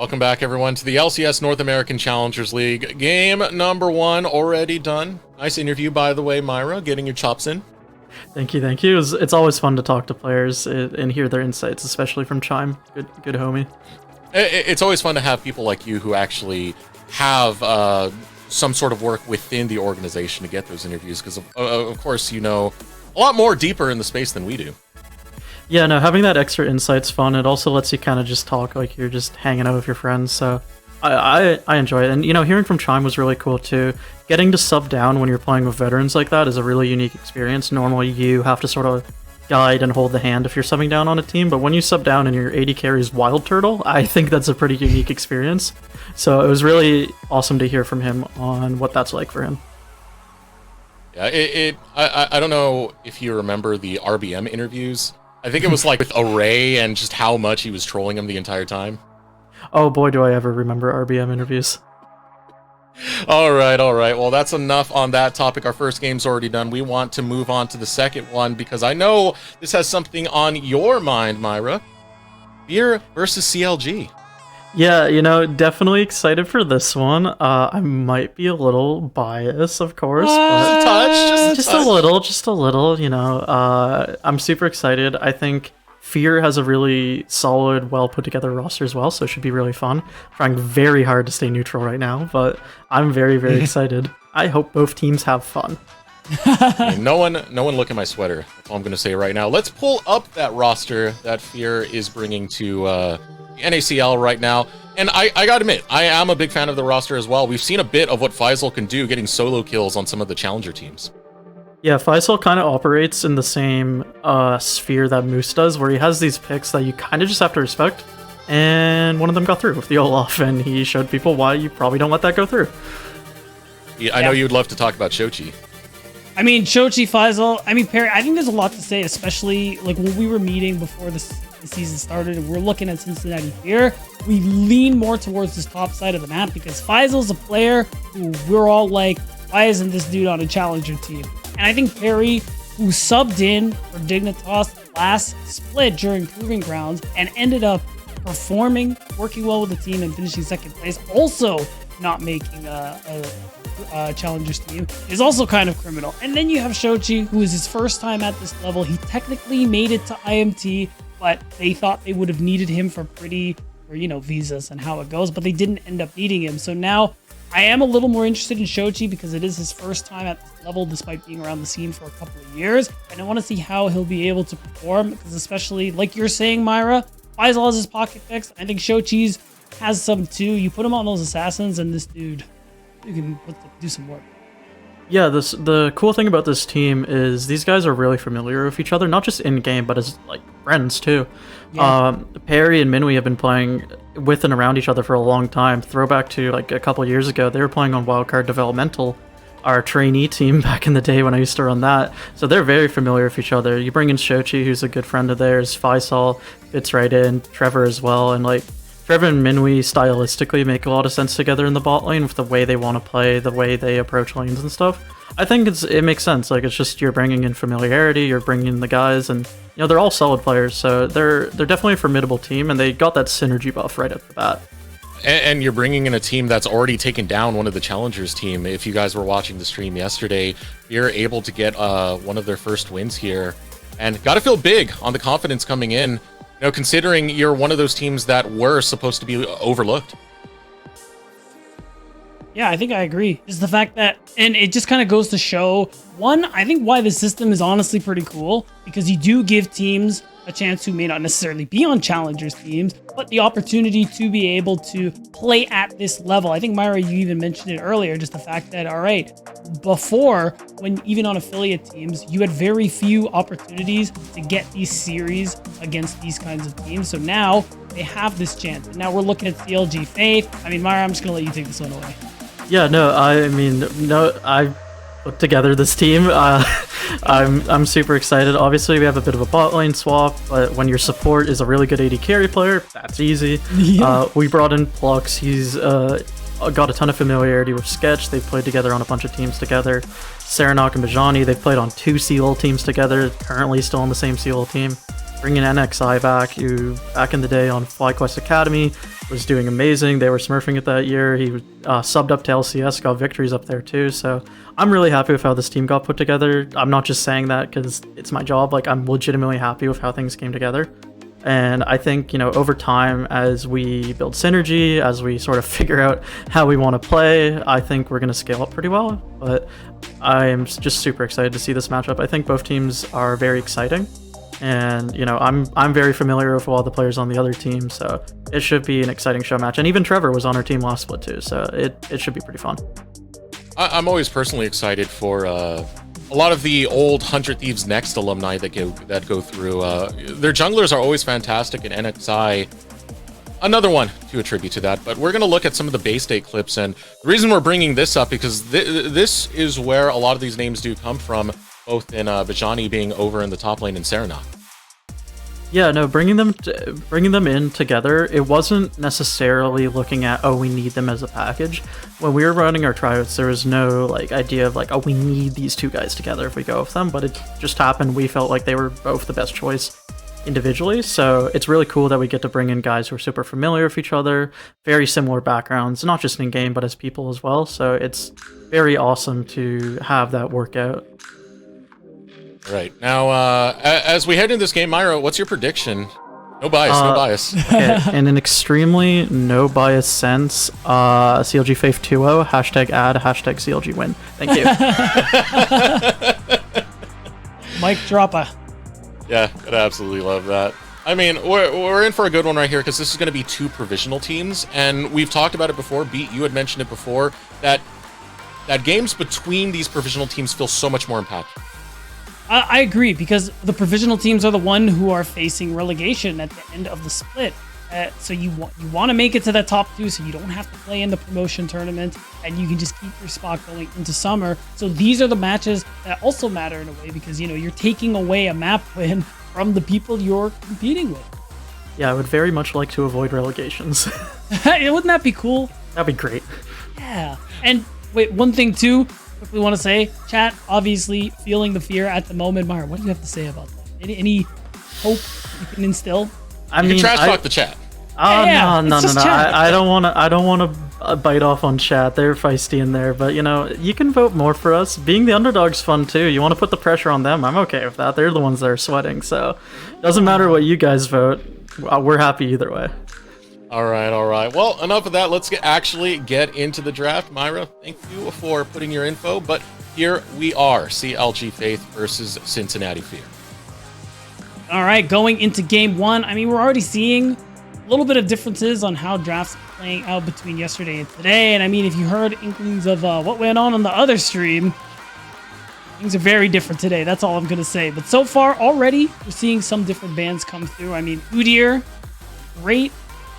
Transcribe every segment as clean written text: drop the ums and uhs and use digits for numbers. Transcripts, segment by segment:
Welcome back, everyone, to the LCS North American Challengers League. Game number 1 already done. Nice interview, by the way, Myra, getting your chops in. Thank you. It's always fun to talk to players and hear their insights, especially from Chime. Good homie. It's always fun to have people like you who actually have some sort of work within the organization to get those interviews, because, of course, you know a lot more deeper in the space than we do. Yeah, no, having that extra insight's fun. It also lets you kind of just talk like you're just hanging out with your friends, so I enjoy it. And, you know, hearing from Chime was really cool, too. Getting to sub down when you're playing with veterans like that is a really unique experience. Normally, you have to sort of guide and hold the hand if you're subbing down on a team, but when you sub down and your AD carries Wild Turtle, I think that's a pretty unique experience. So it was really awesome to hear from him on what that's like for him. Yeah, I don't know if you remember the RBM interviews. I think it was like with Array and just how much he was trolling him the entire time. Oh boy, do I ever remember RBM interviews. All right. Well, that's enough on that topic. Our first game's already done. We want to move on to the second one because I know this has something on your mind, Myra. Beer versus CLG. Yeah, you know, definitely excited for this one. I might be a little biased, of course, but just a little, you know. I'm super excited. I think Fear has a really solid, well put together roster as well, so it should be really fun. Trying very hard to stay neutral right now, but I'm very, very excited. I hope both teams have fun. No one look at my sweater. That's all I'm going to say right now. Let's pull up that roster that Fear is bringing to NACL right now. And I gotta admit, I am a big fan of the roster as well. We've seen a bit of what Faisal can do getting solo kills on some of the challenger teams. Yeah, Faisal kind of operates in the same sphere that Moose does, where he has these picks that you kind of just have to respect. And one of them got through with the Olaf, and he showed people why you probably don't let that go through. Yeah, I know you'd love to talk about Shochi. I mean, Shochi, Faisal, I mean, Perry, I think there's a lot to say, especially like when we were meeting before the season started and we're looking at Cincinnati Fear, we lean more towards this top side of the map because Faisal's a player who we're all like, why isn't this dude on a challenger team? And I think Perry, who subbed in for Dignitas last split during Proving Grounds and ended up performing, working well with the team and finishing second place, also not making a Challengers team, is also kind of criminal. And then you have Shochi, who is his first time at this level. He technically made it to IMT, but they thought they would have needed him for visas and how it goes, but they didn't end up needing him. So now I am a little more interested in Shochi because it is his first time at this level despite being around the scene for a couple of years. And I want to see how he'll be able to perform because, especially like you're saying, Myra, Faisal has his pocket picks. I think Shochi's has some too. You put him on those assassins and this dude, you can do some work. Yeah, the cool thing about this team is these guys are really familiar with each other, not just in game, but as like friends too. Yeah. Perry and Minwee have been playing with and around each other for a long time. Throwback to like a couple years ago, they were playing on Wildcard Developmental, our trainee team back in the day when I used to run that. So they're very familiar with each other. You bring in Shochi, who's a good friend of theirs. Faisal fits right in. Trevor as well, and like Trevor and Minwee stylistically make a lot of sense together in the bot lane with the way they want to play, the way they approach lanes and stuff. I think it makes sense. Like, it's just you're bringing in familiarity, you're bringing in the guys, and you know they're all solid players, so they're definitely a formidable team, and they got that synergy buff right at the bat. And you're bringing in a team that's already taken down one of the challengers team. If you guys were watching the stream yesterday, you're able to get one of their first wins here, and got to feel big on the confidence coming in. You know, considering you're one of those teams that were supposed to be overlooked. Yeah, I think I agree. Just the fact that, and it just kind of goes to show, one, I think why the system is honestly pretty cool, because you do give teams a chance who may not necessarily be on challengers teams, but the opportunity to be able to play at this level. I think, Myra, you even mentioned it earlier, just the fact that, all right, before, when even on affiliate teams, you had very few opportunities to get these series against these kinds of teams. So now they have this chance. And now we're looking at CLG Faith. I mean, Myra, I'm just going to let you take this one away. Yeah, I put together this team. I'm super excited. Obviously, we have a bit of a bot lane swap, but when your support is a really good AD carry player, that's easy. Yeah. We brought in Plux. He's got a ton of familiarity with Sketch. They've played together on a bunch of teams together. Saranok and Bajani, they've played on 2 CL teams together, currently still on the same CL team. Bringing NXI back, who back in the day on FlyQuest Academy was doing amazing. They were smurfing it that year. He subbed up to LCS, got victories up there too. So I'm really happy with how this team got put together. I'm not just saying that because it's my job. Like, I'm legitimately happy with how things came together. And I think, over time, as we build synergy, as we sort of figure out how we want to play, I think we're going to scale up pretty well. But I am just super excited to see this matchup. I think both teams are very exciting. And, I'm very familiar with all the players on the other team, so it should be an exciting show match. And even Trevor was on our team last split too, so it should be pretty fun. I'm always personally excited for a lot of the old 100 Thieves Next alumni that go through. Their junglers are always fantastic, and NXI, another one to attribute to that. But we're going to look at some of the Bay State clips, and the reason we're bringing this up because this is where a lot of these names do come from, both in Bajani being over in the top lane and Serenok. Yeah, no, bringing them in together, it wasn't necessarily looking at, we need them as a package. When we were running our tryouts, there was no idea of we need these two guys together if we go with them, but it just happened. We felt like they were both the best choice individually, so it's really cool that we get to bring in guys who are super familiar with each other, very similar backgrounds, not just in game, but as people as well, so it's very awesome to have that work out. Right. Now, as we head into this game, Myra, what's your prediction? No bias, no bias. Okay, in an extremely no bias sense, CLG Faith 2.0, #add, #CLG win. Thank you. Mic dropper. Yeah, I'd absolutely love that. I mean, we're in for a good one right here because this is going to be two provisional teams, and we've talked about it before. Beat, you had mentioned it before, that games between these provisional teams feel so much more impactful. I agree, because the provisional teams are the one who are facing relegation at the end of the split. So you want to make it to that top two, so you don't have to play in the promotion tournament, and you can just keep your spot going into summer. So these are the matches that also matter in a way, because you're taking away a map win from the people you're competing with. Yeah, I would very much like to avoid relegations. Wouldn't that be cool? That'd be great. Yeah. And wait, one thing too. We want to say, chat obviously feeling the fear at the moment. Myra, what do you have to say about that? Any hope you can instill? You can trash talk the chat. Oh, yeah, no. I don't want to bite off on chat. They're feisty in there, but you can vote more for us. Being the underdog's fun too. You want to put the pressure on them. I'm okay with that. They're the ones that are sweating, so doesn't matter what you guys vote. We're happy either way. All right. Well, enough of that. Let's actually get into the draft. Myra, thank you for putting your info. But here we are, CLG Faith versus Cincinnati Fear. All right, going into game one. I mean, we're already seeing a little bit of differences on how drafts are playing out between yesterday and today. And I mean, if you heard inklings of what went on the other stream, things are very different today. That's all I'm going to say. But so far, already, we're seeing some different bans come through. I mean, Udyr, great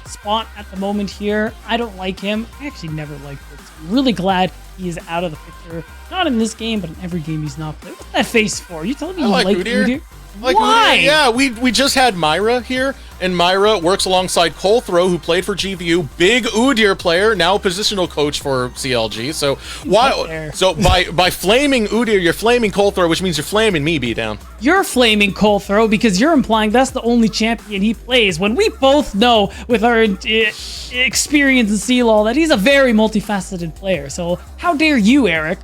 spot at the moment here. I don't like him. I actually never liked it. So I'm really glad he is out of the picture. Not in this game, but in every game he's not playing. What's that face for? You telling me you like Udyr? Why? Yeah, we just had Myra here, and Myra works alongside Colthrow, who played for GVU, big Udyr player, now positional coach for CLG. So why? So by flaming Udyr, you're flaming Colthrow, which means you're flaming me, B-Down. You're flaming Colthrow because you're implying that's the only champion he plays, when we both know with our experience in CLOL that he's a very multifaceted player. So how dare you, Eric?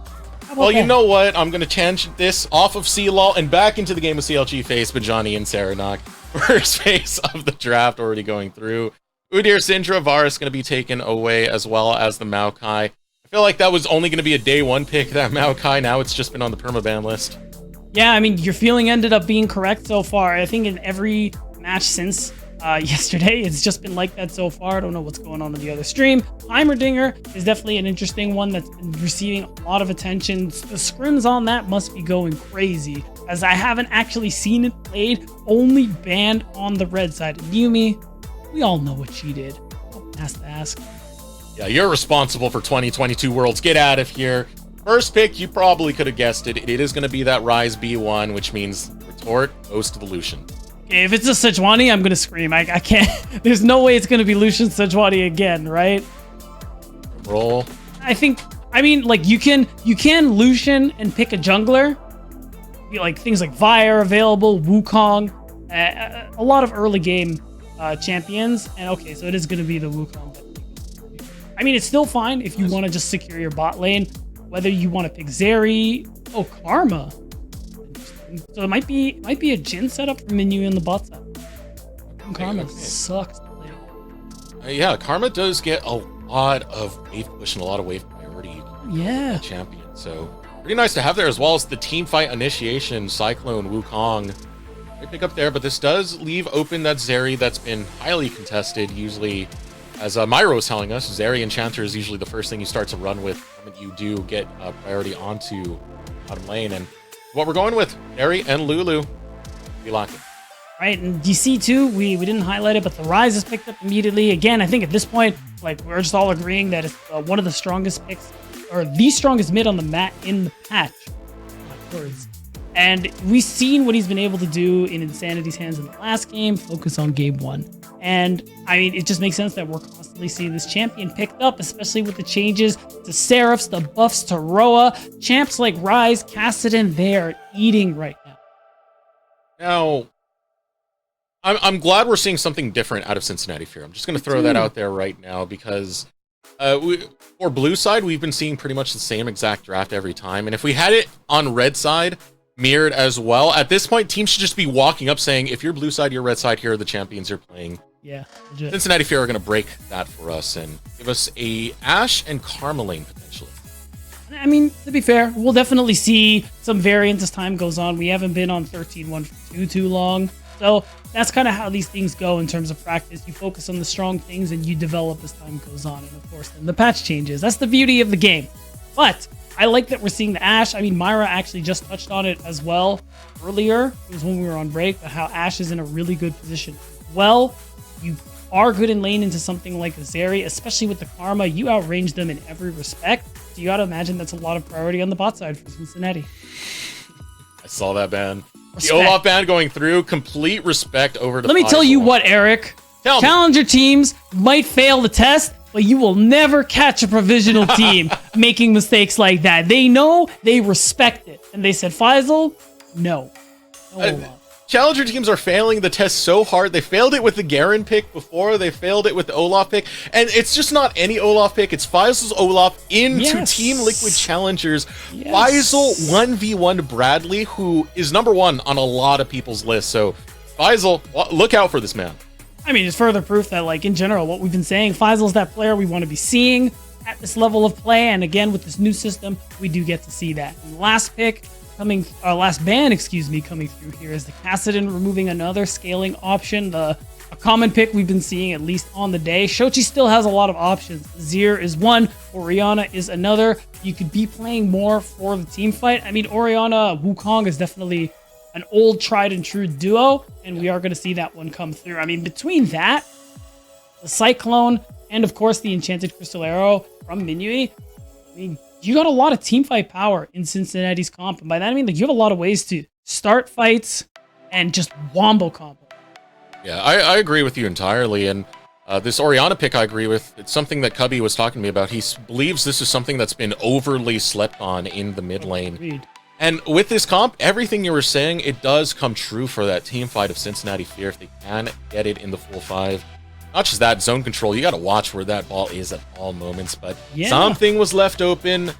Well, you know what? I'm going to change this off of CLOL and back into the game of CLG Face, Bajani and Serenok. First phase of the draft already going through. Udyr, Syndra, Varus going to be taken away, as well as the Maokai. I feel like that was only going to be a day one pick, that Maokai. Now it's just been on the permaban list. Yeah, I mean, your feeling ended up being correct so far. I think in every match since yesterday, it's just been like that so far. I don't know what's going on in the other stream. Heimerdinger is definitely an interesting one that's been receiving a lot of attention. The scrims on that must be going crazy, as I haven't actually seen it played, only banned on the red side. And Yumi, we all know what she did. Has to ask. Yeah, you're responsible for 2022 Worlds. Get out of here. First pick, you probably could have guessed it. It is going to be that Ryze B1, which means Retort goes to the Lucian. If it's a Sejuani, I'm going to scream. I can't. There's no way it's going to be Lucian Sejuani again, right? Roll. I mean, like, you can Lucian and pick a jungler. Like, things like Vi are available, Wukong. A lot of early game champions. And okay, so it is going to be the Wukong. I mean, it's still fine if you want to just secure your bot lane. Whether you want to pick Zeri, Karma. So it might be a Jhin setup for Minu in the bot side. Karma sucks to play. Yeah, Karma does get a lot of wave push and a lot of wave priority. Yeah. Champion. So pretty nice to have there, as well as the team fight initiation, Cyclone, Wukong. They pick up there, but this does leave open that Zeri that's been highly contested. Usually, as Myro was telling us, Zeri Enchanter is usually the first thing you start to run with when you do get priority onto bottom lane. And what we're going with, Zeri and Lulu, we lock it. Right, and DC too, we didn't highlight it, but the Rise is picked up immediately. Again, I think at this point, like, we're just all agreeing that it's one of the strongest picks, or the strongest mid on the mat in the patch. Words. And we've seen what he's been able to do in Insanity's hands in the last game, focus on game 1. And I mean, it just makes sense that we're constantly seeing this champion picked up, especially with the changes to Seraphs, the buffs to Roa. Champs like Rise, Kassadin, they are eating right now. Now, I'm glad we're seeing something different out of Cincinnati Fear. I'm just going to throw that out there right now, because for blue side, we've been seeing pretty much the same exact draft every time. And if we had it on red side, mirrored as well, at this point, teams should just be walking up saying, if you're blue side, you're red side, here are the champions you're playing. Yeah, legit. Cincinnati Fear are going to break that for us and give us a Ashe and Karma lane, potentially. I mean, to be fair, we'll definitely see some variants as time goes on. We haven't been on 13-1 for too long. So that's kind of how these things go in terms of practice. You focus on the strong things and you develop as time goes on. And of course, then the patch changes. That's the beauty of the game. But I like that we're seeing the Ashe. I mean, Myra actually just touched on it as well earlier. It was when we were on break, but how Ashe is in a really good position. Well, you are good in lane into something like a Zeri, especially with the Karma. You outrange them in every respect. So you got to imagine that's a lot of priority on the bot side for Cincinnati. I saw that ban. Respect. The Olaf ban going through, complete respect over to Let me tell you what, Eric. Challenger teams might fail the test, but you will never catch a provisional team making mistakes like that. They know, they respect it. And they said, Faisal, no. Challenger teams are failing the test so hard. They failed it with the Garen pick before. They failed it with the Olaf pick. And it's just not any Olaf pick. It's Faisal's Olaf into Team Liquid Challengers. Faisal 1v1 Bradley, who is #1 on a lot of people's list. So Faisal, look out for this man. I mean, it's further proof that, like, in general, what we've been saying, Faisal's that player we want to be seeing at this level of play. And again, with this new system, we do get to see that. And last pick, last ban, coming through here is the Kassadin, removing another scaling option. A common pick we've been seeing at least on the day. Shochi still has a lot of options. Zir is one, Orianna is another. You could be playing more for the team fight. I mean, Orianna, Wukong is definitely an old tried and true duo, and we are going to see that one come through. I mean, between that, the Cyclone, and of course the Enchanted Crystal Arrow from Minui, I mean, you got a lot of team fight power in Cincinnati's comp. And by that, I mean, like, you have a lot of ways to start fights and just wombo combo. Yeah, I agree with you entirely. And this Orianna pick, I agree with. It's something that Cubby was talking to me about. He believes this is something that's been overly slept on in the mid lane. Agreed. And with this comp, everything you were saying, it does come true for that team fight of Cincinnati Fear if they can get it in the full 5. Not just that, zone control, you got to watch where that ball is at all moments, but something was left open.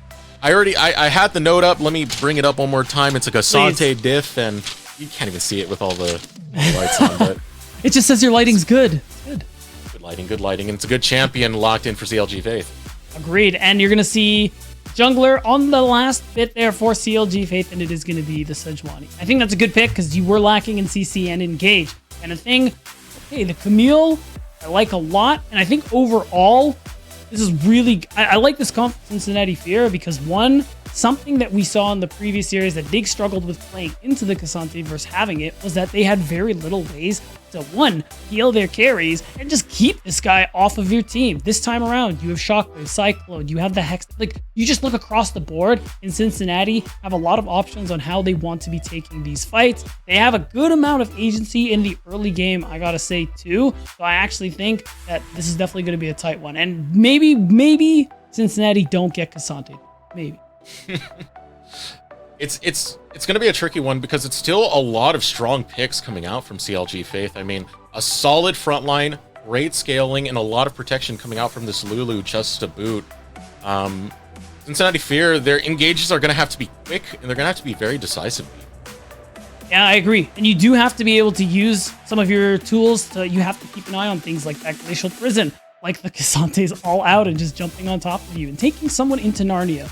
I had the note up. Let me bring it up one more time. It's like a Sante diff, and you can't even see it with all the lights on, but it just says your lighting's good. Good. Good lighting, and it's a good champion locked in for CLG Faith. Agreed, and you're going to see jungler on the last bit there for CLG Faith, and it is going to be the Sejuani. I think that's a good pick because you were lacking in CC and Engage. And the thing, okay, the Camille, I like a lot, and I think overall, this is really... I like this comp Cincinnati Fear because, one, something that we saw in the previous series that Dig struggled with playing into the Cassante versus having it was that they had very little ways to, one, heal their carries and just keep this guy off of your team. This time around, you have Shockwave, Cyclone, you have the Hex. Like, you just look across the board in Cincinnati, have a lot of options on how they want to be taking these fights. They have a good amount of agency in the early game, I gotta say, too. So I actually think that this is definitely going to be a tight one. And maybe Cincinnati don't get Cassante. Maybe. It's going to be a tricky one because it's still a lot of strong picks coming out from CLG Faith. I mean, a solid front line, great scaling, and a lot of protection coming out from this Lulu just to boot. Cincinnati Fear, their engages are going to have to be quick, and they're going to have to be very decisive. Yeah, I agree. And you do have to be able to use some of your tools. You have to keep an eye on things like that Glacial Prison, like the Casantes all out and just jumping on top of you and taking someone into Narnia.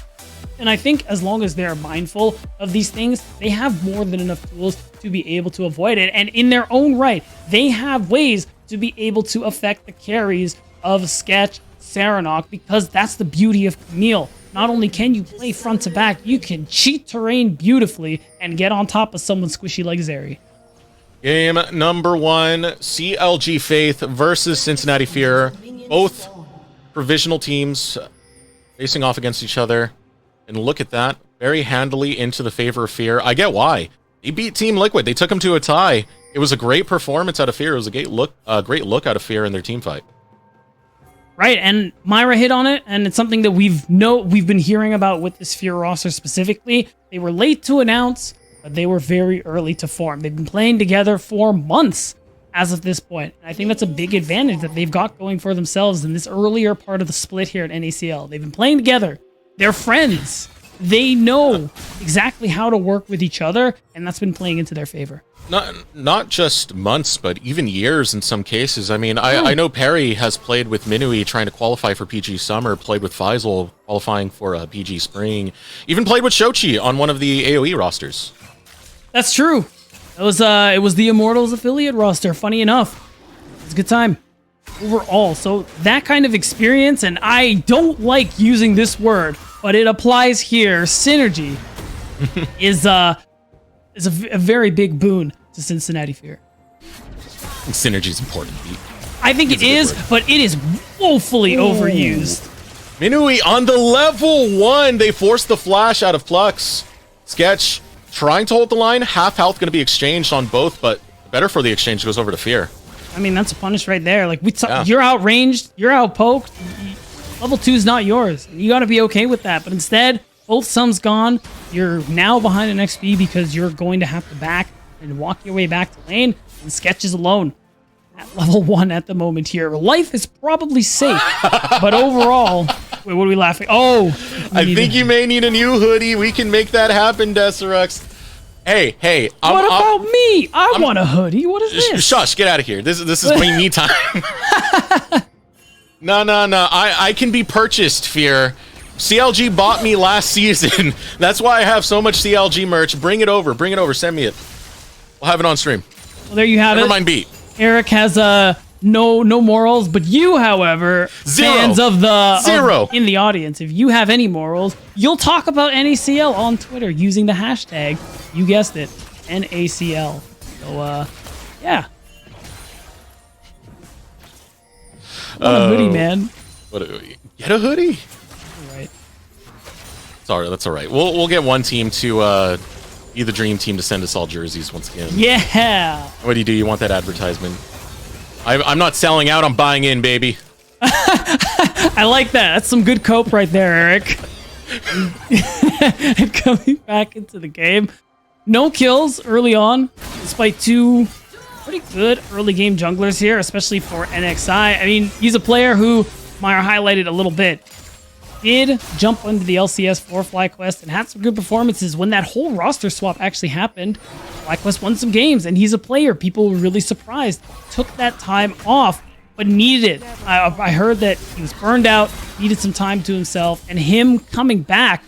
And I think as long as they're mindful of these things, they have more than enough tools to be able to avoid it. And in their own right, they have ways to be able to affect the carries of Sketch, Saranok, because that's the beauty of Camille. Not only can you play front to back, you can cheat terrain beautifully and get on top of someone squishy like Zeri. Game number 1, CLG Faith versus Cincinnati Fear. Both provisional teams facing off against each other. And look at that, very handily into the favor of Fear. I get why. They beat Team Liquid. They took them to a tie. It was a great performance out of Fear. It was a great look out of Fear in their team fight. Right, and Myra hit on it, and it's something that we've been hearing about with this Fear roster specifically. They were late to announce, but they were very early to form. They've been playing together for months as of this point. And I think that's a big advantage that they've got going for themselves in this earlier part of the split here at NACL. They've been playing together. They're friends. They know exactly how to work with each other, and that's been playing into their favor. Not just months, but even years in some cases. I mean, I know Perry has played with Minui trying to qualify for PG Summer, played with Faisal qualifying for PG Spring, even played with Shochi on one of the AoE rosters. That's true. It was the Immortals affiliate roster, funny enough. It was a good time overall. So that kind of experience, and I don't like using this word, but it applies here, synergy, is a very big boon to Cincinnati Fear. Synergy's important, Pete. I think it is, but it is woefully overused. Minui on the level 1. They forced the flash out of Plux. Sketch trying to hold the line. Half health going to be exchanged on both, but better for the exchange goes over to Fear. I mean, that's a punish right there. Like you're outranged, you're outpoked. Level 2 is not yours. You got to be okay with that. But instead, both sums gone. You're now behind an XP because you're going to have to back and walk your way back to lane. And Sketch is alone at level 1 at the moment here. Life is probably safe, but overall, wait, what are we laughing? Oh, I think you may need a new hoodie. We can make that happen, Deserex. Hey. What about me? I want a hoodie. What is this? Shush, get out of here. This is me time. No. I can be purchased, Fear. CLG bought me last season. That's why I have so much CLG merch. Bring it over. Send me it. We'll have it on stream. Well, there you have it. Never mind, Beat. Eric has no morals, but you, however, Zero. fans of the Zero. In the audience, if you have any morals, you'll talk about NACL on Twitter using the hashtag. You guessed it, NACL. So yeah. Want a hoodie, man. Get a hoodie? All right. Sorry, that's all right. We'll get one team to be the dream team to send us all jerseys once again. Yeah. What do? You want that advertisement? I'm not selling out. I'm buying in, baby. I like that. That's some good cope right there, Eric. Coming back into the game. No kills early on, despite 2 pretty good early game junglers here, especially for NXI. I mean, he's a player who Meyer highlighted a little bit. Did jump into the LCS for FlyQuest and had some good performances when that whole roster swap actually happened. FlyQuest won some games, and he's a player people were really surprised. Took that time off, but needed it. I heard that he was burned out, needed some time to himself, and him coming back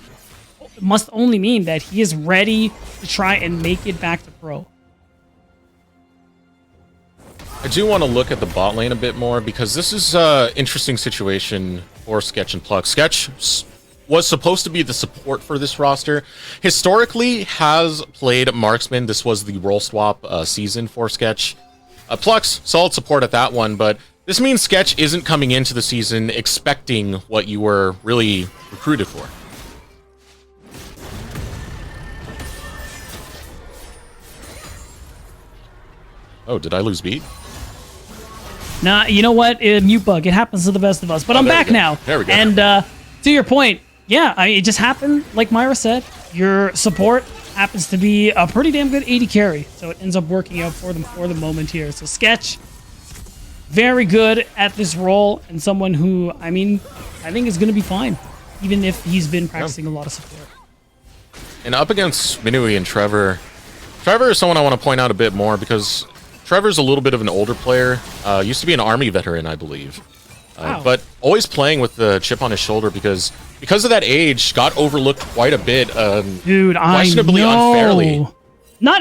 must only mean that he is ready to try and make it back to pro. I do want to look at the bot lane a bit more because this is an interesting situation for Sketch and Plux. Sketch was supposed to be the support for this roster. Historically has played marksman. This was the role swap season for Sketch. Plux, solid support at that one, but this means Sketch isn't coming into the season expecting what you were really recruited for. Oh, did I lose beat? Nah, you know what? Mute bug. It happens to the best of us. But I'm back now. There we go. And to your point, yeah, it just happened, like Myra said. Your support happens to be a pretty damn good AD carry. So it ends up working out for them for the moment here. So Sketch very good at this role and someone who, I mean, I think is going to be fine, even if he's been practicing a lot of support. And up against Minui and Trevor is someone I want to point out a bit more because Trevor's a little bit of an older player. Used to be an Army veteran, I believe. Wow. But always playing with the chip on his shoulder because of that age, got overlooked quite a bit. Dude, questionably I know. unfairly.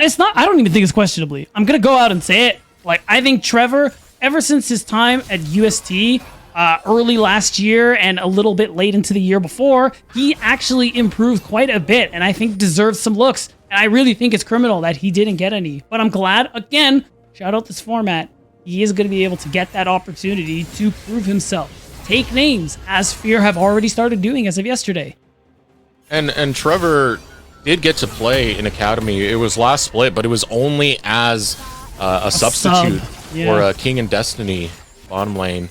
It's not. I don't even think it's questionably. I'm gonna go out and say it. Like, I think Trevor, ever since his time at UST, early last year and a little bit late into the year before, he actually improved quite a bit, and I think deserves some looks. And I really think it's criminal that he didn't get any. But I'm glad, again, shout out this format, he is going to be able to get that opportunity to prove himself. Take names, as Fear have already started doing as of yesterday. And Trevor did get to play in Academy. It was last split, but it was only as a substitute for King and Destiny bottom lane.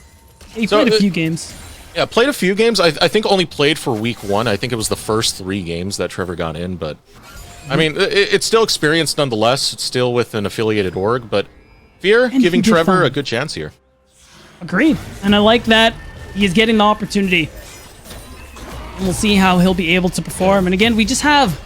He played a few games. Yeah, played a few games. I think only played for week 1. I think it was the first 3 games that Trevor got in, but I mean, it's still experience nonetheless. It's still with an affiliated org, but Fear And giving he did Trevor fine. a good chance here. Agreed. And I like that he is getting the opportunity. And we'll see how he'll be able to perform. And again, we just have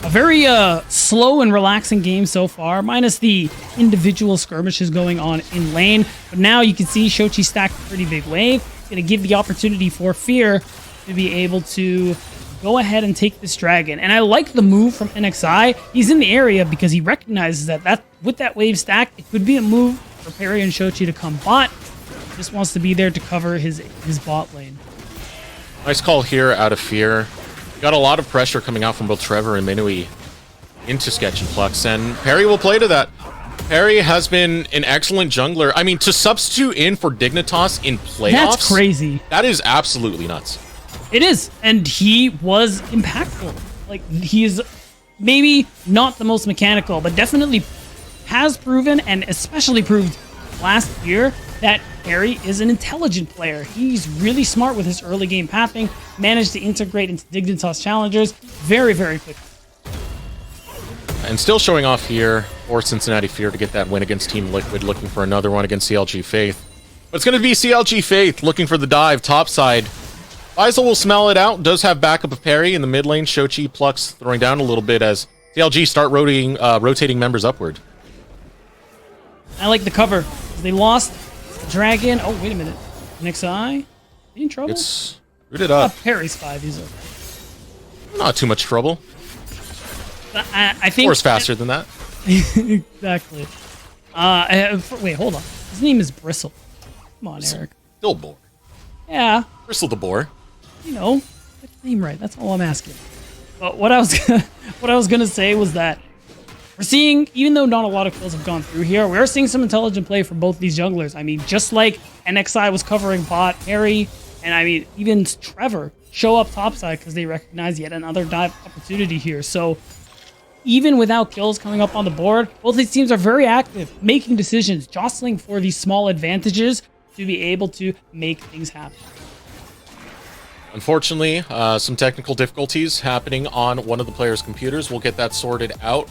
a very slow and relaxing game so far, minus the individual skirmishes going on in lane. But now you can see Shochi stacked a pretty big wave. It's going to give the opportunity for Fear to be able to go ahead and take this dragon. And I like the move from NXI. He's in the area because he recognizes that with that wave stack, it could be a move for Perry and Shochi to come bot. Just wants to be there to cover his bot lane. Nice call here out of Fear. Got a lot of pressure coming out from both Trevor and Minui into Sketch and Flux, and Perry will play to that. Perry has been an excellent jungler. I mean, to substitute in for Dignitas in playoffs... That's crazy. That is absolutely nuts. It is, and he was impactful. Like, he is maybe not the most mechanical, but definitely has proven, and especially proved last year, that Perry is an intelligent player. He's really smart with his early game pathing, managed to integrate into Dignitas Challengers very, very quickly. And still showing off here for Cincinnati Fear to get that win against Team Liquid, looking for another one against CLG Faith. But it's going to be CLG Faith looking for the dive topside. Faisal will smell it out, does have backup of Perry in the mid lane. Shochi, Plux throwing down a little bit as CLG start rotating members upward. I like the cover. They lost Dragon. Oh, wait a minute. NXI? He in trouble? It's rooted up. Perry's 5. He's okay. Not too much trouble. But I think... Of course, faster than that. Exactly. Wait, hold on. His name is Bristle. Come on, Eric. Still boar. Yeah. Bristle the boar. You know, get his name right. That's all I'm asking. But what I was gonna say was that we're seeing, even though not a lot of kills have gone through here, we're seeing some intelligent play from both these junglers. I mean, just like NXI was covering bot, Harry, and I mean, even Trevor show up topside because they recognize yet another dive opportunity here. So even without kills coming up on the board, both these teams are very active, making decisions, jostling for these small advantages to be able to make things happen. Unfortunately, some technical difficulties happening on one of the players' computers. We'll get that sorted out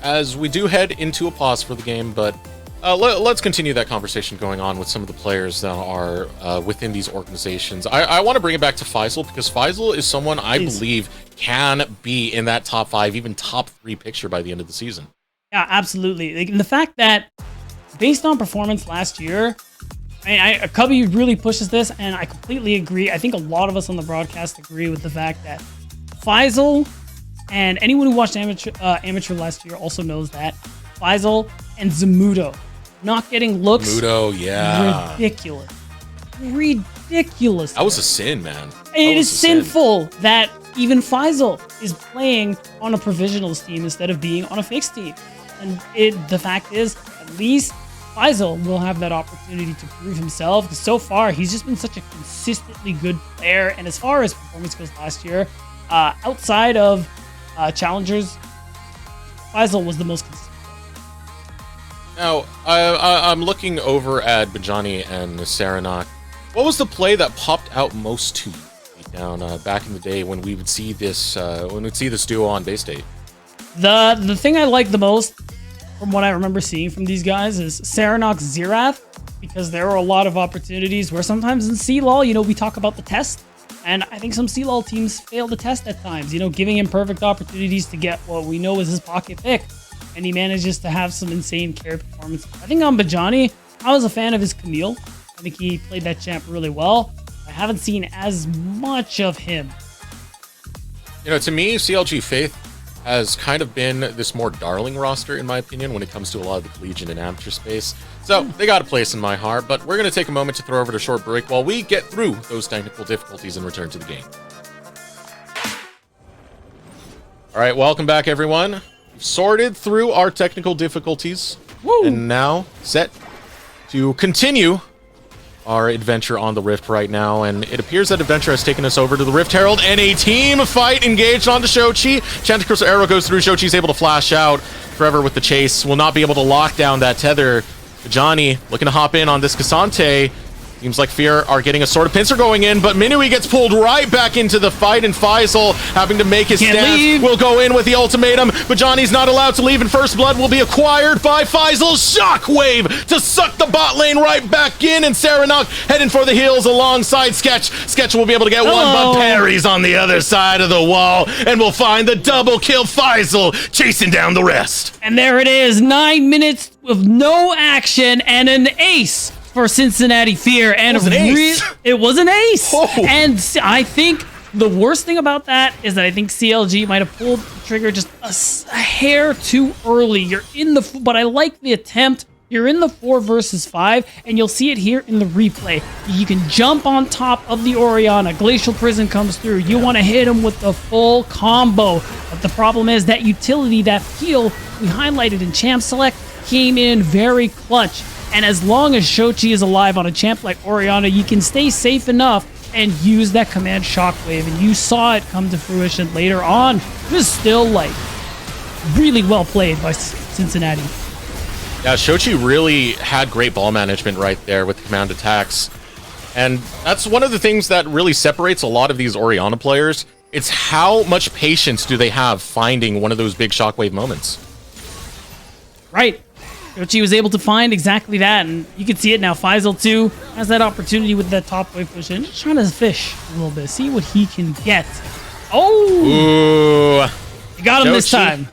as we do head into a pause for the game, but let's continue that conversation going on with some of the players that are within these organizations. I want to bring it back to Faisal because Faisal is someone I believe can be in that top 5, even top 3 picture by the end of the season. Yeah, absolutely. Like, the fact that based on performance last year, Cubby really pushes this, and I completely agree. I think a lot of us on the broadcast agree with the fact that Faisal, and anyone who watched Amateur last year also knows that Faisal and Zamudo not getting looks. Zamudo, yeah. Ridiculous. Ridiculous. That was a sin, man. It is sinful that even Faisal is playing on a provisionals team instead of being on a fixed team. And the fact is, at least Faisal will have that opportunity to prove himself, because so far he's just been such a consistently good player. And as far as performance goes last year, outside of challengers, Faisal was the most consistent. Now, I'm looking over at Bajani and Saranok. What was the play that popped out most to you down back in the day when we would see this duo on base state? The thing I like the most from what I remember seeing from these guys is Saranok's Xerath because there are a lot of opportunities where sometimes in CLOL, you know, we talk about the test, and I think some CLOL teams fail the test at times, you know, giving him perfect opportunities to get what we know is his pocket pick, and he manages to have some insane carry performance. I think on Bajani, I was a fan of his Camille. I think he played that champ really well. I haven't seen as much of him. You know, to me, CLG Faith has kind of been this more darling roster, in my opinion, when it comes to a lot of the collegiate and amateur space. So they got a place in my heart, but we're going to take a moment to throw over to short break while we get through those technical difficulties and return to the game. All right, welcome back, everyone. We've sorted through our technical difficulties. Woo! And now set to continue our adventure on the Rift right now, and it appears that adventure has taken us over to the Rift Herald, and a team fight engaged onto Shochi. Chanticleer's arrow goes through. Shochi's able to flash out. Trevor with the chase will not be able to lock down that tether. Johnny looking to hop in on this Cassante. Seems like Fear are getting a sword of pincer going in, but Minui gets pulled right back into the fight, and Faisal having to make his stance will go in with the ultimatum, but Johnny's not allowed to leave, and First Blood will be acquired by Faisal. Shockwave to suck the bot lane right back in, and Serenok heading for the heels alongside Sketch. Sketch will be able to get one, but Parry's on the other side of the wall, and we'll find the double kill. Faisal chasing down the rest. And there it is, 9 minutes of no action and an ace for Cincinnati Fear, and it was an ace. Oh. And I think the worst thing about that is that I think CLG might have pulled the trigger just a hair too early. You're in the, but I like the attempt. You're in the 4 versus 5, and you'll see it here in the replay. You can jump on top of the Orianna. Glacial Prison comes through. You want to hit him with the full combo, but the problem is that utility, that heal we highlighted in Champ Select, came in very clutch. And as long as Shochi is alive on a champ like Orianna, you can stay safe enough and use that command Shockwave. And you saw it come to fruition later on. It was still, like, really well played by Cincinnati. Yeah, Shochi really had great ball management right there with the command attacks. And that's one of the things that really separates a lot of these Orianna players. It's how much patience do they have finding one of those big Shockwave moments. Right. Shochi was able to find exactly that, and you can see it now. Faisal, too, has that opportunity with that top wave push in. Just trying to fish a little bit, see what he can get. Oh! Ooh. You got him this time.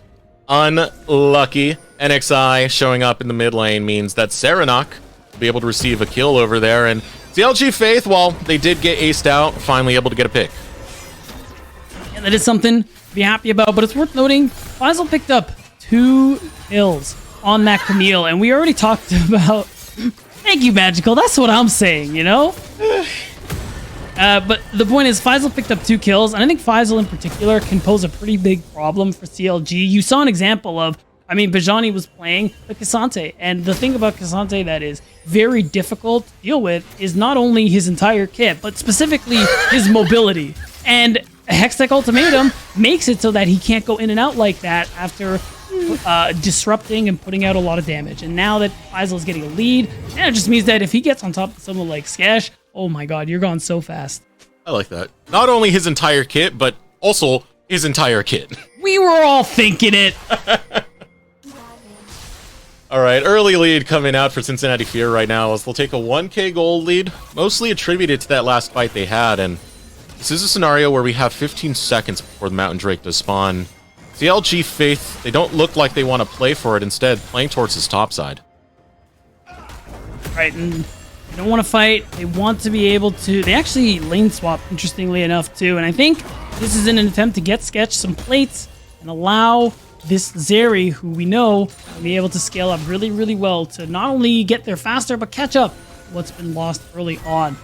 Unlucky. NXI showing up in the mid lane means that Serenok will be able to receive a kill over there, and CLG Faith, while they did get aced out, finally able to get a pick. And that is something to be happy about, but it's worth noting, Faisal picked up 2 kills on that Camille, and we already talked about... Thank you, Magical. That's what I'm saying, you know? But the point is, Faisal picked up 2 kills, and I think Faisal in particular can pose a pretty big problem for CLG. You saw an example of, I mean, Bajani was playing the Cassante, and the thing about Cassante that is very difficult to deal with is not only his entire kit, but specifically his mobility. And Hextech Ultimatum makes it so that he can't go in and out like that after disrupting and putting out a lot of damage. And now that Faisal is getting a lead, and it just means that if he gets on top of someone like Skesh, oh my god, you're gone so fast. I like that. Not only his entire kit, but also his entire kit. We were all thinking it. All right, early lead coming out for Cincinnati Fear right now as they'll take a 1k gold lead, mostly attributed to that last fight they had. And this is a scenario where we have 15 seconds before the Mountain Drake does spawn. CLG Faith, they don't look like they want to play for it, instead playing towards his top side. Right, and they don't want to fight. They want to be able to... They actually lane swap, interestingly enough, too. And I think this is in an attempt to get Sketch some plates and allow this Zeri, who we know, to be able to scale up really, really well to not only get there faster, but catch up what's been lost early on.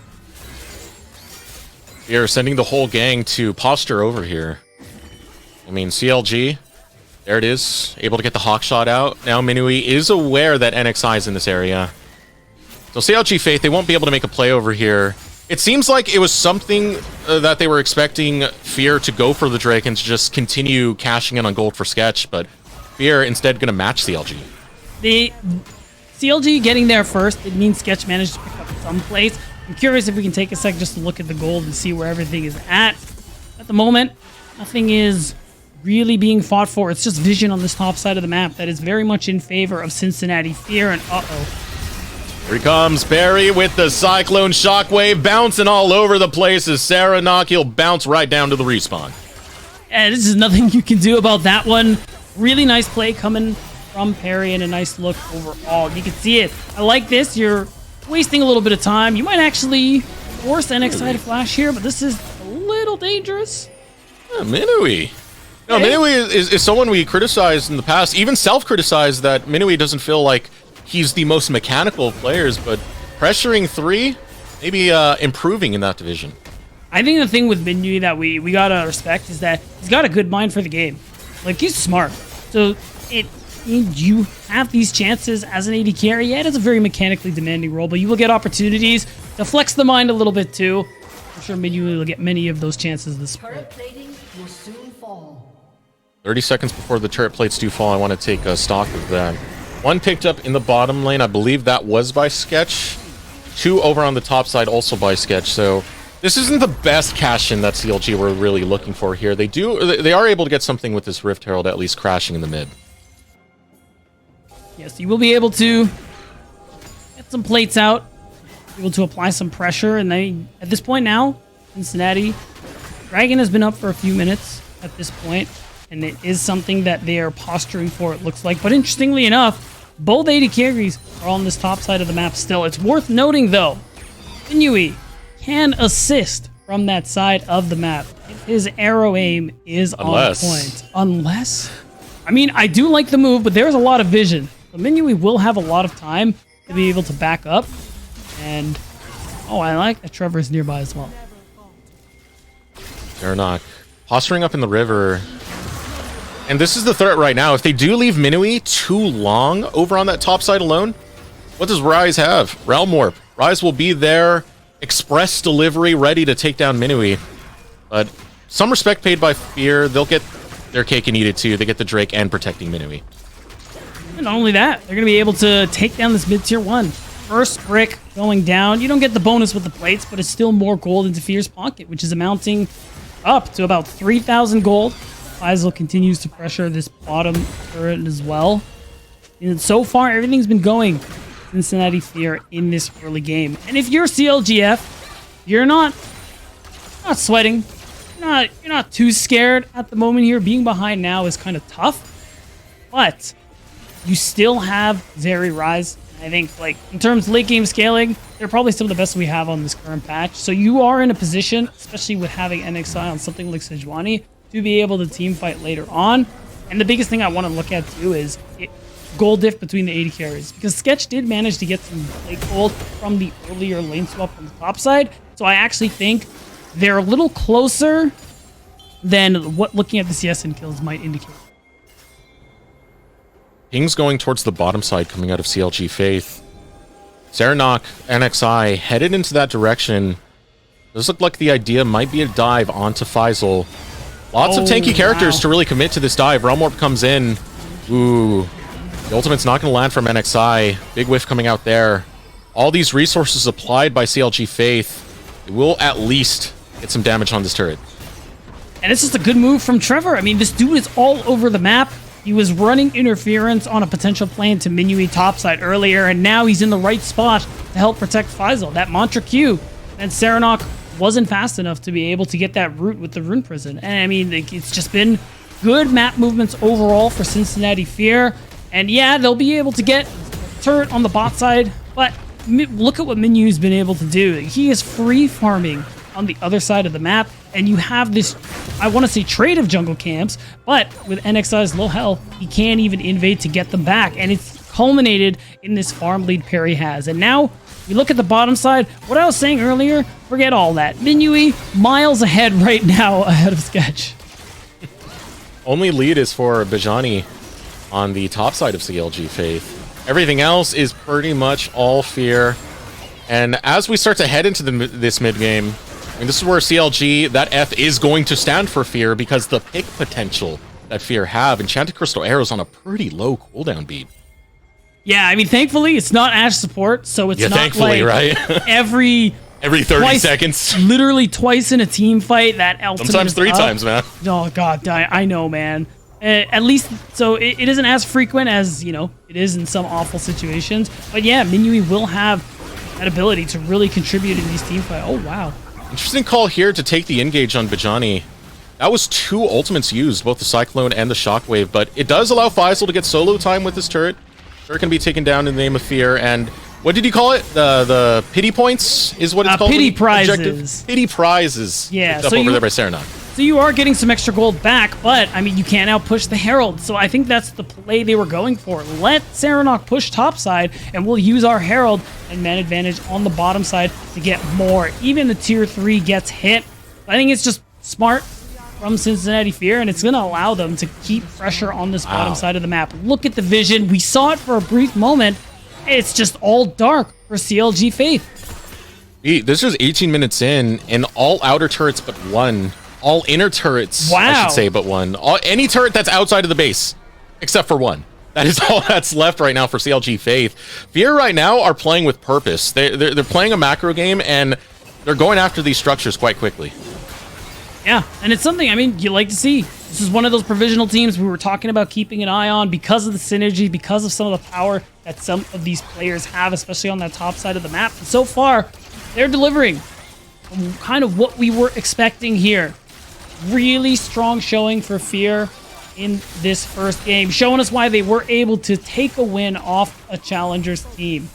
We are sending the whole gang to posture over here. I mean, CLG, there it is, able to get the hawk shot out. Now Minui is aware that NXI is in this area. So CLG Faith, they won't be able to make a play over here. It seems like it was something that they were expecting Fear to go for the Drake and to just continue cashing in on gold for Sketch, but Fear instead going to match CLG. The CLG getting there first, it means Sketch managed to pick up some plates. I'm curious if we can take a sec just to look at the gold and see where everything is at. At the moment, nothing is really being fought for. It's just vision on this top side of the map that is very much in favor of Cincinnati Fear, and uh-oh. Here he comes, Barry with the Cyclone Shockwave, bouncing all over the place as Sarah he'll bounce right down to the respawn. And this is nothing you can do about that one. Really nice play coming from Perry and a nice look overall. You can see it. I like this. You're wasting a little bit of time. You might actually force NXI to flash here, but this is a little dangerous. Yeah, Minui. No, Minui is someone we criticized in the past, even self-criticized that Minui doesn't feel like he's the most mechanical of players, but pressuring 3, maybe improving in that division. I think the thing with Minui that we gotta respect is that he's got a good mind for the game. Like, he's smart. So you have these chances as an AD carry. Yeah, it is a very mechanically demanding role, but you will get opportunities to flex the mind a little bit too. I'm sure Minui will get many of those chances this split. 30 seconds before the turret plates do fall, I want to take a stock of that. 1 picked up in the bottom lane. I believe that was by Sketch. 2 over on the top side, also by Sketch. So this isn't the best cash-in that CLG were really looking for here. They are able to get something with this Rift Herald, at least crashing in the mid. Yes, you will be able to get some plates out, able to apply some pressure, and then at this point now, Cincinnati, Dragon has been up for a few minutes at this point, and it is something that they are posturing for, it looks like. But interestingly enough, both AD carries are on this top side of the map still. It's worth noting, though, Minui can assist from that side of the map. His arrow aim is on point. Unless... I mean, I do like the move, but there's a lot of vision. So Minui will have a lot of time to be able to back up. And, oh, I like that Trevor is nearby as well. Aeronock posturing up in the river. And this is the threat right now. If they do leave Minui too long over on that top side alone, what does Rise have? Realm Warp. Rise will be there, express delivery, ready to take down Minui. But some respect paid by Fear. They'll get their cake and eat it too. They get the Drake and protecting Minui. And not only that, they're going to be able to take down this mid-tier 1. First brick going down. You don't get the bonus with the plates, but it's still more gold into Fear's pocket, which is amounting up to about 3,000 gold. Faisal continues to pressure this bottom turret as well. And so far, everything's been going Cincinnati Fear in this early game. And if you're CLGF, you're not sweating. You're not too scared at the moment here. Being behind now is kind of tough, but you still have Zeri Rise. I think, like, in terms of late game scaling, they're probably some of the best we have on this current patch. So you are in a position, especially with having NXI on something like Sejuani, to be able to team fight later on. And the biggest thing I want to look at too is gold diff between the AD carries, because Sketch did manage to get some plate gold from the earlier lane swap on the top side. So I actually think they're a little closer than what looking at the CSN kills might indicate. Ping's going towards the bottom side coming out of CLG Faith. Serenok, NXI headed into that direction. Does look like the idea might be a dive onto Faisal. Lots of tanky characters to really commit to this dive. Realm Warp comes in. Ooh. The ultimate's not going to land from NXI. Big whiff coming out there. All these resources applied by CLG Faith. It will at least get some damage on this turret. And it's just a good move from Trevor. I mean, this dude is all over the map. He was running interference on a potential plane to Minui topside earlier, and now he's in the right spot to help protect Faisal. That Mantra Q. And Serenok wasn't fast enough to be able to get that route with the Rune Prison. And I mean, it's just been good map movements overall for Cincinnati Fear. And yeah, they'll be able to get turret on the bot side, but look at what Minu's been able to do. He is free farming on the other side of the map, and you have this, I want to say, trade of jungle camps, but with NXI's low health, he can't even invade to get them back, and it's culminated in this farm lead Perry has. And now, we look at the bottom side, what I was saying earlier, forget all that. Minui, miles ahead right now, ahead of Sketch. Only lead is for Bajani on the top side of CLG Faith. Everything else is pretty much all Fear. And as we start to head into this mid-game, I mean, this is where CLG, that F is going to stand for Fear, because the pick potential that Fear have, Enchanted Crystal Arrows on a pretty low cooldown beat. Yeah, I mean, thankfully, it's not Ashe support, so it's not thankfully, like right? every 30 seconds. Literally twice in a team fight, that ultimate Sometimes 3 times, man. Oh, God, I know, man. At least, so it isn't as frequent as, you know, it is in some awful situations. But yeah, Minui will have that ability to really contribute in these team fights. Oh, wow. Interesting call here to take the engage on Bajani. That was 2 ultimates used, both the Cyclone and the Shockwave, but it does allow Faisal to get solo time with his turret. Turret can be taken down in the name of fear, and what did you call it? The pity points is what it's called? Pity prizes. Objective? Pity prizes. Yeah. So over there by Serenok. So you are getting some extra gold back, but, I mean, you can't outpush the Herald. So I think that's the play they were going for. Let Serenok push topside, and we'll use our Herald and man advantage on the bottom side to get more. Even the tier 3 gets hit. I think it's just smart from Cincinnati Fear, and it's going to allow them to keep pressure on this bottom side of the map. Look at the vision. We saw it for a brief moment. It's just all dark for CLG Faith. This was 18 minutes in, and all outer turrets but one. All inner turrets, wow. I should say, but one. Any turret that's outside of the base, except for one. That is all that's left right now for CLG Faith. Fear right now are playing with purpose. They're playing a macro game, and they're going after these structures quite quickly. Yeah, and it's something, I mean, you like to see. This is one of those provisional teams we were talking about keeping an eye on because of the synergy, because of some of the power that some of these players have, especially on that top side of the map. And so far, they're delivering kind of what we were expecting here. Really strong showing for Fear in this first game, showing us why they were able to take a win off a Challengers team.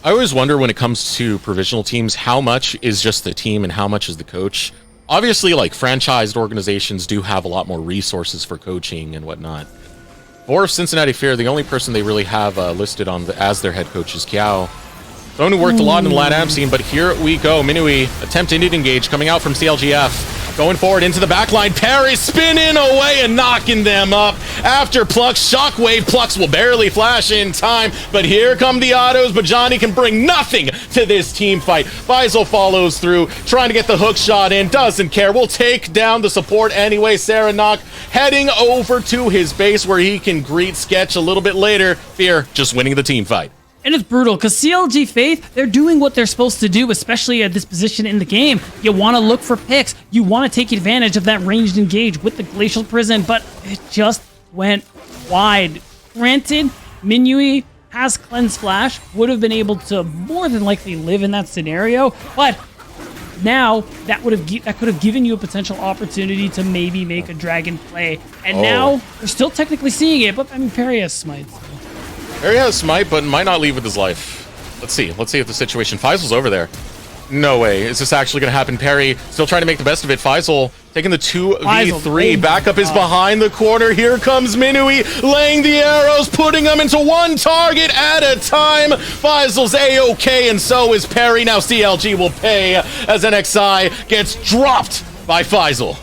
I always wonder when it comes to provisional teams, how much is just the team and how much is the coach? Obviously, like, franchised organizations do have a lot more resources for coaching and whatnot. For Cincinnati Fear, the only person they really have listed on as their head coach is Kiao. Someone who worked a lot in the LATAM scene, but here we go. Minui, attempting to engage, coming out from CLGF. Going forward into the backline. Parry spinning away and knocking them up. After Pluck's Shockwave, Plucks will barely flash in time, but here come the autos. Bajani can bring nothing to this team fight. Faisal follows through, trying to get the hook shot in, doesn't care. We'll take down the support anyway. Serenok heading over to his base where he can greet Sketch a little bit later. Fear just winning the team fight. And it's brutal because CLG Faith, they're doing what they're supposed to do, especially at this position in the game. You want to look for picks. You want to take advantage of that ranged engage with the Glacial Prison, but it just went wide. Granted, Minui has Cleanse Flash, would have been able to more than likely live in that scenario, but now that could have given you a potential opportunity to maybe make a dragon play. And now we're still technically seeing it, but I mean, Perry has smites. Perry has smite, but might not leave with his life. Let's see if the situation. Faisal's over there. No way. Is this actually going to happen? Perry still trying to make the best of it. Faisal taking the 2v3. Backup is behind the corner. Here comes Minui laying the arrows, putting them into one target at a time. Faisal's A-OK, and so is Perry. Now CLG will pay as NXI gets dropped by Faisal.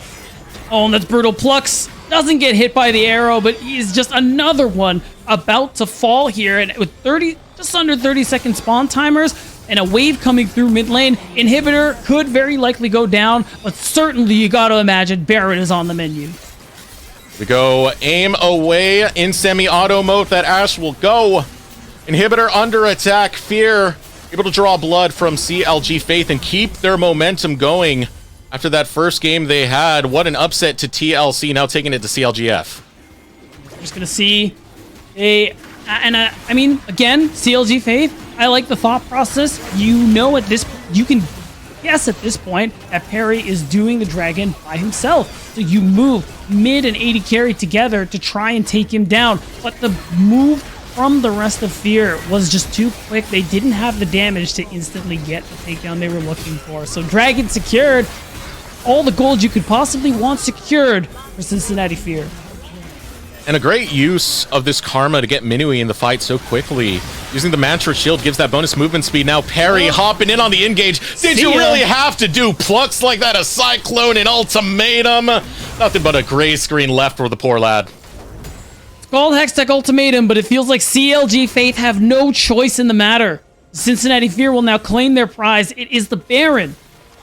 Oh, and that's brutal. Plucks doesn't get hit by the arrow, but he's just another one about to fall here. And with just under 30-second spawn timers and a wave coming through mid lane, Inhibitor could very likely go down, but certainly you got to imagine Baron is on the menu. We go aim away in semi-auto mode. That Ash will go. Inhibitor under attack. Fear able to draw blood from CLG Faith and keep their momentum going. After that first game they had, what an upset to TLC, now taking it to CLGF. We're just going to see I mean, again, CLG Faith, I like the thought process. You know you can guess at this point that Perry is doing the dragon by himself. So you move mid and 80 carry together to try and take him down. But the move from the rest of Fear was just too quick. They didn't have the damage to instantly get the takedown they were looking for. So dragon secured. All the gold you could possibly want secured for Cincinnati Fear. And a great use of this Karma to get Minui in the fight so quickly. Using the Mantra Shield gives that bonus movement speed. Now Perry hopping in on the engage. Did you really have to do plucks like that? A Cyclone and Ultimatum? Nothing but a gray screen left for the poor lad. It's called Hextech Ultimatum, but it feels like CLG Faith have no choice in the matter. Cincinnati Fear will now claim their prize. It is the Baron.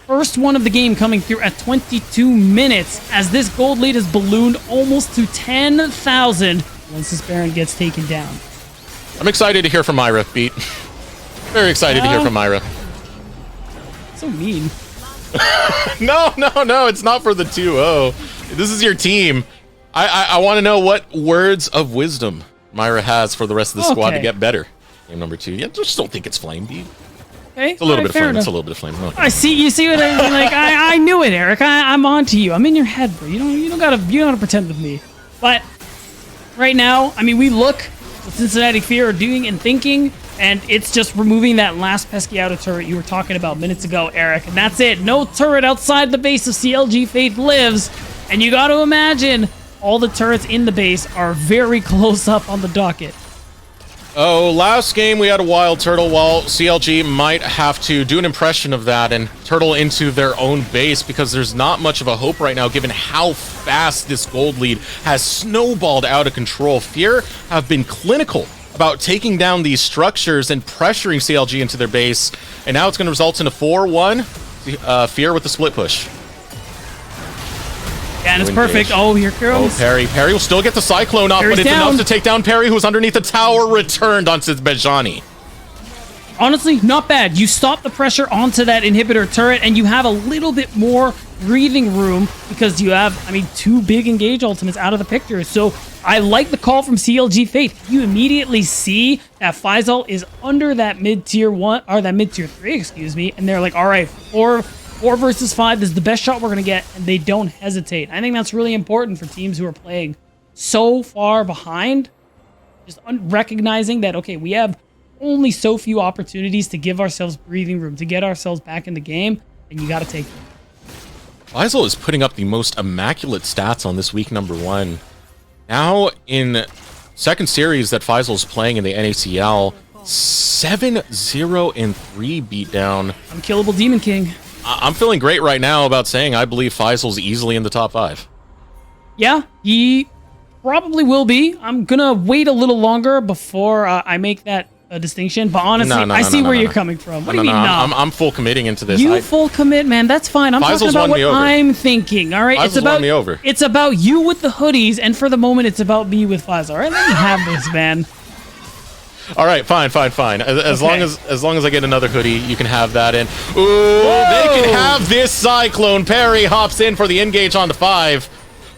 First one of the game coming through at 22 minutes as this gold lead has ballooned almost to 10,000 once this Baron gets taken down. I'm excited to hear from Myra, Beat. Very excited to hear from Myra. So mean. No, it's not for the 2-0. This is your team. I want to know what words of wisdom Myra has for the rest of the squad to get better. Game number 2. Yeah, just don't think it's flame, dude. Okay, it's a little bit of flame. It's a little bit of flame. Okay. I see. You see what I mean? Like I knew it, Eric. I'm on to you. I'm in your head, bro. You don't gotta pretend with me. But right now, I mean, we look what Cincinnati Fear are doing and thinking, and it's just removing that last pesky outer turret you were talking about minutes ago, Eric. And that's it. No turret outside the base of CLG Faith lives, and you got to imagine all the turrets in the base are very close up on the docket. Oh, last game we had a wild turtle. Well, CLG might have to do an impression of that and turtle into their own base, because there's not much of a hope right now given how fast this gold lead has snowballed out of control. Fear have been clinical about taking down these structures and pressuring CLG into their base, and now it's going to result in a 4-1. Fear with the split push. Yeah, and it's perfect. Oh, here comes. Oh, Perry. Perry will still get the Cyclone off, but it's enough to take down Perry, who's underneath the tower, returned onto Bejani. Honestly, not bad. You stop the pressure onto that inhibitor turret, and you have a little bit more breathing room because you have, I mean, 2 big engage ultimates out of the picture. So I like the call from CLG Faith. You immediately see that Faisal is under that mid-tier 1, or that mid-tier 3, excuse me, and they're like, all right, 4 versus 5 is the best shot we're going to get, and they don't hesitate. I think that's really important for teams who are playing so far behind, just recognizing that, okay, we have only so few opportunities to give ourselves breathing room, to get ourselves back in the game, and you got to take them. Faisal is putting up the most immaculate stats on this week number 1. Now, in second series that Faisal is playing in the NACL, 7-0-3 beatdown. Unkillable Demon King. I'm feeling great right now about saying I believe Faisal's easily in the top 5. Yeah, he probably will be. I'm going to wait a little longer before I make that distinction. But honestly, I see where you're coming from. What do you mean, no? I'm full committing into this. You full commit, man. That's fine. I'm talking about what I'm thinking. All right, it's about you with the hoodies, and for the moment, it's about me with Faisal. All right, let me have this, man. All right, fine. As long as I get another hoodie, you can have that. And they can have this Cyclone. Perry hops in for the engage on the 5,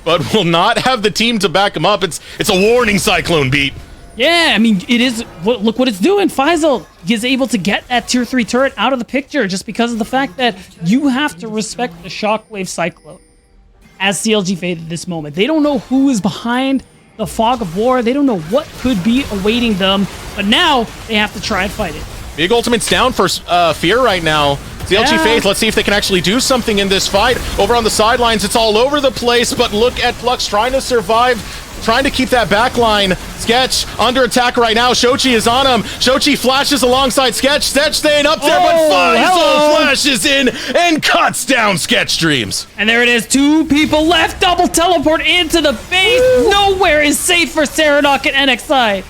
but will not have the team to back him up. It's a warning Cyclone beat. Yeah, I mean, it is. Look what it's doing. Faisal is able to get that tier 3 turret out of the picture just because of the fact that you have to respect the Shockwave Cyclone as CLG Faith at this moment. They don't know who is behind the fog of war. They don't know what could be awaiting them, but now they have to try and fight it. Big ultimate's down for Fear right now. CLG Faith, let's see if they can actually do something in this fight. Over on the sidelines, it's all over the place, but look at Flux trying to survive, trying to keep that back line. Sketch under attack right now. Shochi is on him. Shochi flashes alongside Sketch. Sketch staying up there, but Faisal flashes in and cuts down Sketch Dreams. And there it is. 2 people left. Double teleport into the base. Nowhere is safe for Serenok and NXI.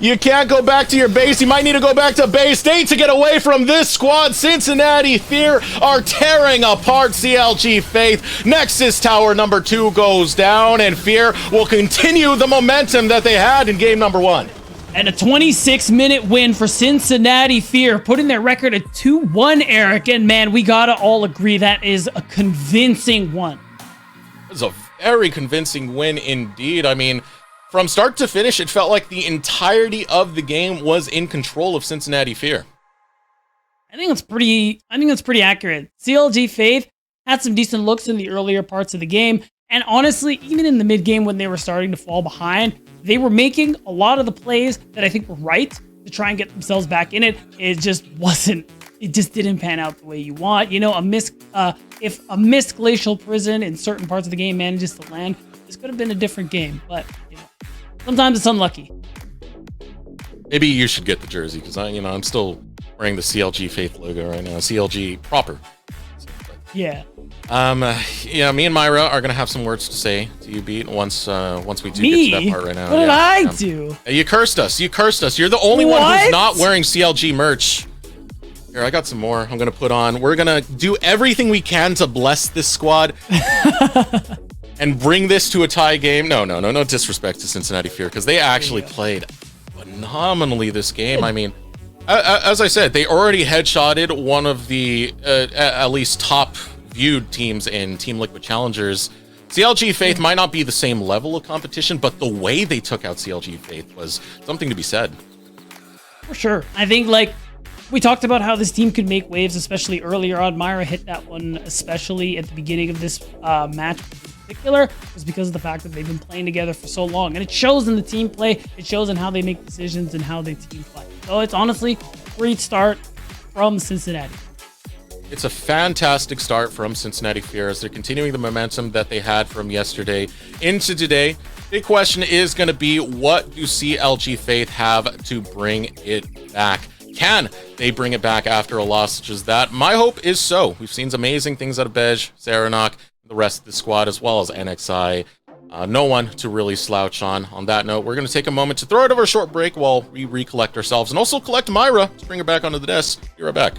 You can't go back to your base. You might need to go back to base state to get away from this squad. Cincinnati Fear are tearing apart CLG Faith. Nexus Tower number 2 goes down, and Fear will continue the momentum that they had in game number 1. And a 26-minute win for Cincinnati Fear, putting their record at 2-1, Eric. And man, we gotta all agree that is a convincing one. It's a very convincing win indeed. I mean, from start to finish, it felt like the entirety of the game was in control of Cincinnati Fear. I think that's pretty accurate. CLG Faith had some decent looks in the earlier parts of the game, and honestly, even in the mid game when they were starting to fall behind, they were making a lot of the plays that I think were right to try and get themselves back in it. It just didn't pan out the way you want. You know, if a missed Glacial Prison in certain parts of the game manages to land, this could have been a different game, but you know, sometimes it's unlucky. Maybe you should get the jersey, because I'm still wearing the CLG Faith logo right now. CLG proper. Yeah. Yeah, me and Myra are gonna have some words to say to you, Beat, once we do get to that part right now. What did I do? You cursed us. You're the only one who's not wearing CLG merch. Here, I got some more I'm gonna put on. We're gonna do everything we can to bless this squad. And bring this to a tie game. No disrespect to Cincinnati Fear, because they actually played phenomenally this game. I mean, as I said, they already headshotted one of the at least top viewed teams in Team Liquid Challengers. CLG Faith might not be the same level of competition, but the way they took out CLG Faith was something to be said. For sure. I think, like, we talked about how this team could make waves, especially earlier on. Myra hit that one, especially at the beginning of this match in particular, was because of the fact that they've been playing together for so long. And it shows in the team play, it shows in how they make decisions and how they team play. So it's honestly a great start from Cincinnati. It's a fantastic start from Cincinnati Fear. They're continuing the momentum that they had from yesterday into today. Big question is going to be, what do CLG Faith have to bring it back? Can they bring it back after a loss such as that? My hope is so. We've seen some amazing things out of Bej, Saranok, the rest of the squad, as well as NXI. No one to really slouch on. On that note, we're going to take a moment to throw out of our short break while we recollect ourselves and also collect Myra to bring her back onto the desk. Be right back.